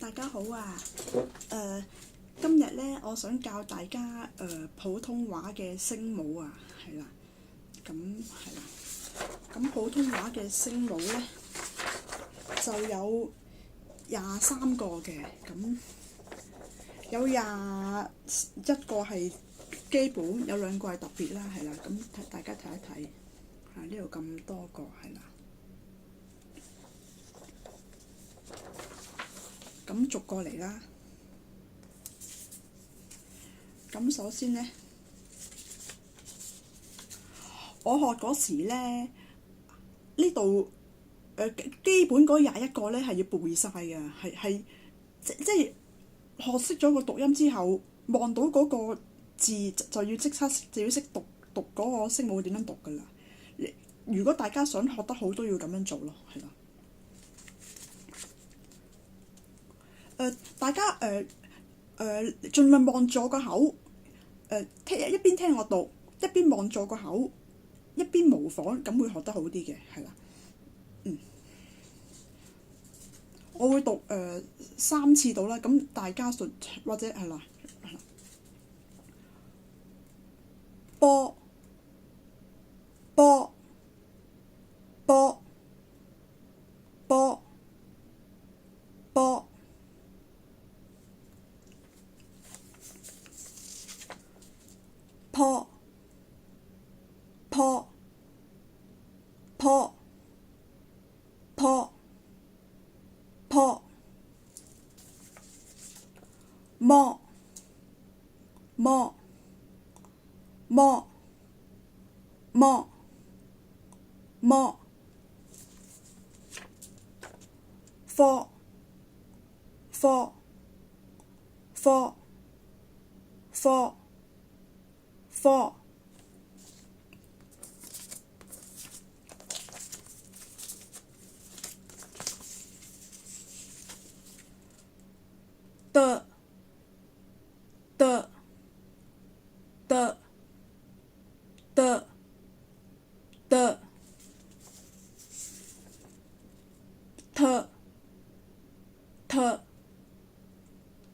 大家好啊！今日咧，我想教大家普通話嘅聲母啊，係啦，咁係啦，咁普通話嘅聲母咧就有23個嘅，咁有21個係基本，有2個係特別啦，係啦，咁大家睇一睇，呢度咁多個係啦。咁逐個嚟啦。咁首先呢，我學嗰時呢，呢度基本嗰21個呢係要背晒嘅，係即學識咗個讀音之後，望到嗰個字就要即刻就要識讀嗰個聲母點樣讀㗎啦。如果大家想學得好，都要咁樣做咯，係啦。大家盡量望住我個口，一邊聽我讀，一邊望住我個口，一邊模仿，咁會學得好啲嘅，係啦。我會讀3次到啦，咁大家或者係啦，波波波波波。坡坡坡坡坡，摸摸摸摸摸，科科科科科，的的的的的，特特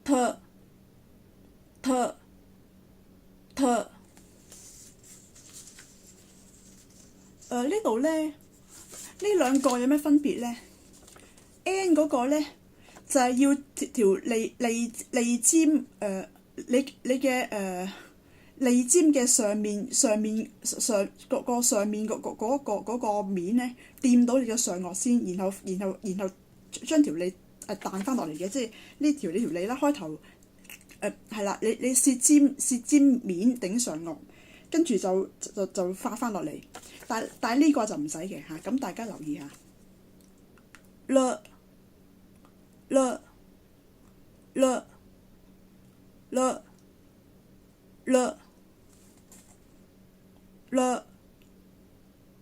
特特特。呢度咧，呢2個有咩分別咧 ？N 嗰個咧就係要條脷尖你嘅脷尖嘅上面嗰個面咧掂到你嘅上顎先，然後將條脷彈翻落嚟嘅，即係呢條脷啦。開頭係啦，你舌尖面頂上顎，跟住就發翻落嚟。但係呢個就唔使嘅嚇，咁大家留意下。嘞嘞嘞嘞嘞嘞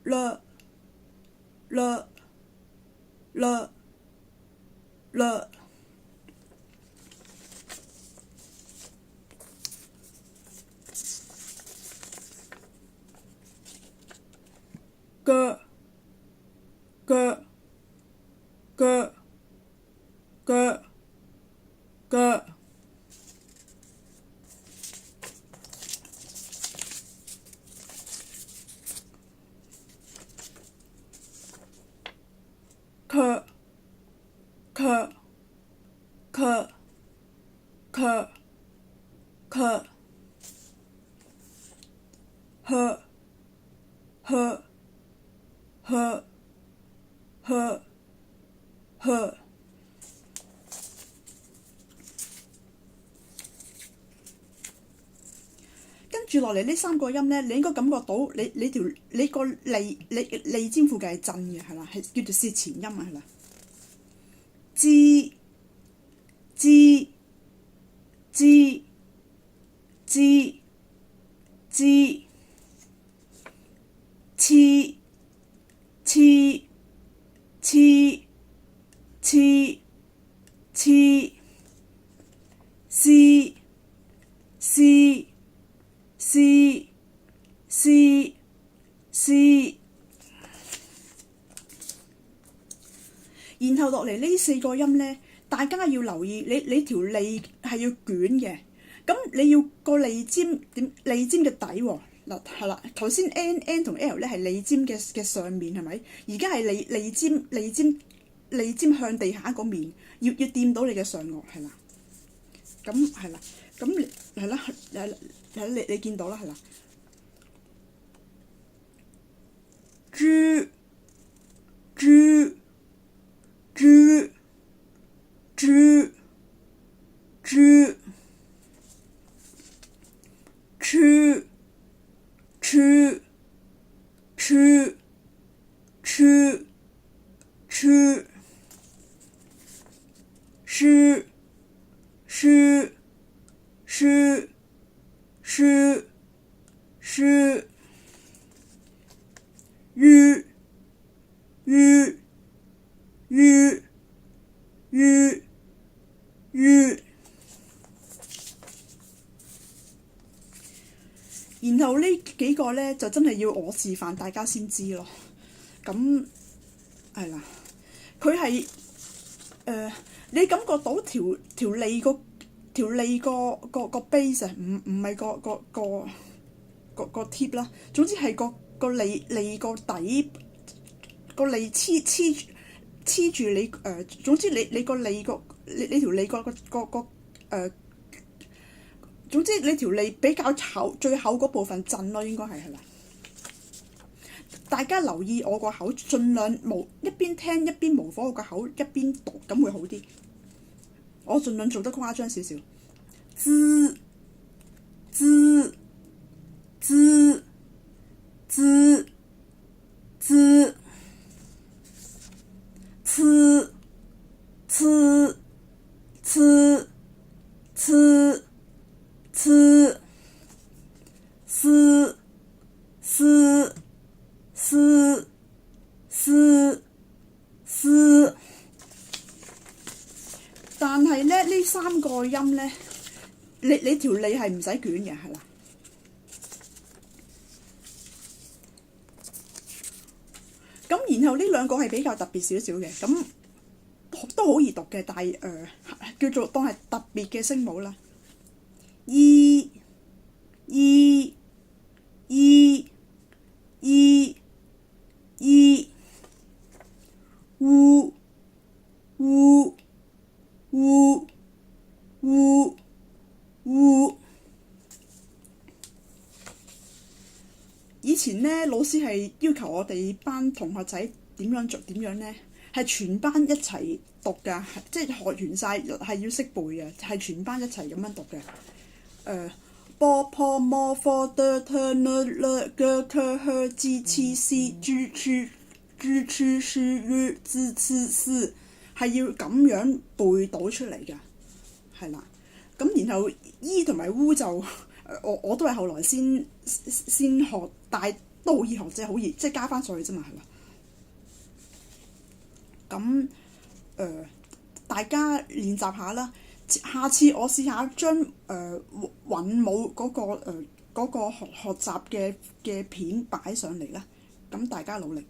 嘞嘞嘞嘞，嘅嘅嘅嘅嘅，咳咳咳咳咳，呵呵呵呵呵。跟住落嚟呢3個音咧，你應該感覺到你個脷尖附近係震嘅，係啦，係叫做舌前音啊，係啦。知知知知知，黐黐黐黐黐，絲絲絲絲絲，然後落嚟呢4個音呢，大家要留意，你條脷係要捲嘅，咁你要個脷尖點？脷尖嘅底喎，嗱係啦，頭先 N 同 L 咧係脷尖嘅上面係咪？而家係脷尖向地下嗰面，要掂到你嘅上顎係啦。咁係啦，咁係啦，你見到啦係啦。豬豬豬豬豬吃吃吃吃吃吃吃吃吃吃吁吁吁吁吁。然後呢幾個呢，就真係要我示範，大家先知咯。咁係啦，佢係你感覺到條脷個 base 啊，唔係個 tip 啦。總之係個脷個底個脷黐住你總之你個脷你條脷個總之你條脷比較厚，最厚嗰部分震咯，應該係啦。大家留意我個口，盡量一邊聽一邊模仿我個口，一邊讀，咁會好啲。我盡量做得誇張少少。滋滋滋滋滋呲呲呲呲呲絲絲絲絲絲。但係咧，呢三個音咧，你條脷係唔使捲嘅，係啦。咁然後呢兩個係比較特別少少嘅，咁都好易讀嘅，但係叫做當係特別嘅聲母啦。E E E E E U U U U U。以前咧，老師係要求我哋班同學仔點樣咧，係全班一齊讀㗎，即係學完晒係要識背嘅，係全班一齊咁樣讀嘅。波破摩科的特呢勒個科呵基七西豬豬豬豬書於支刺絲，係要咁樣背到出嚟㗎，係啦。咁然後 E 同埋 U 就我都係後來先學，但係都好易學啫，好易即係加翻上去啫嘛，係啦。咁大家練習下啦。下次我試下將韻母嗰個學習嘅片擺上嚟啦。咁大家努力。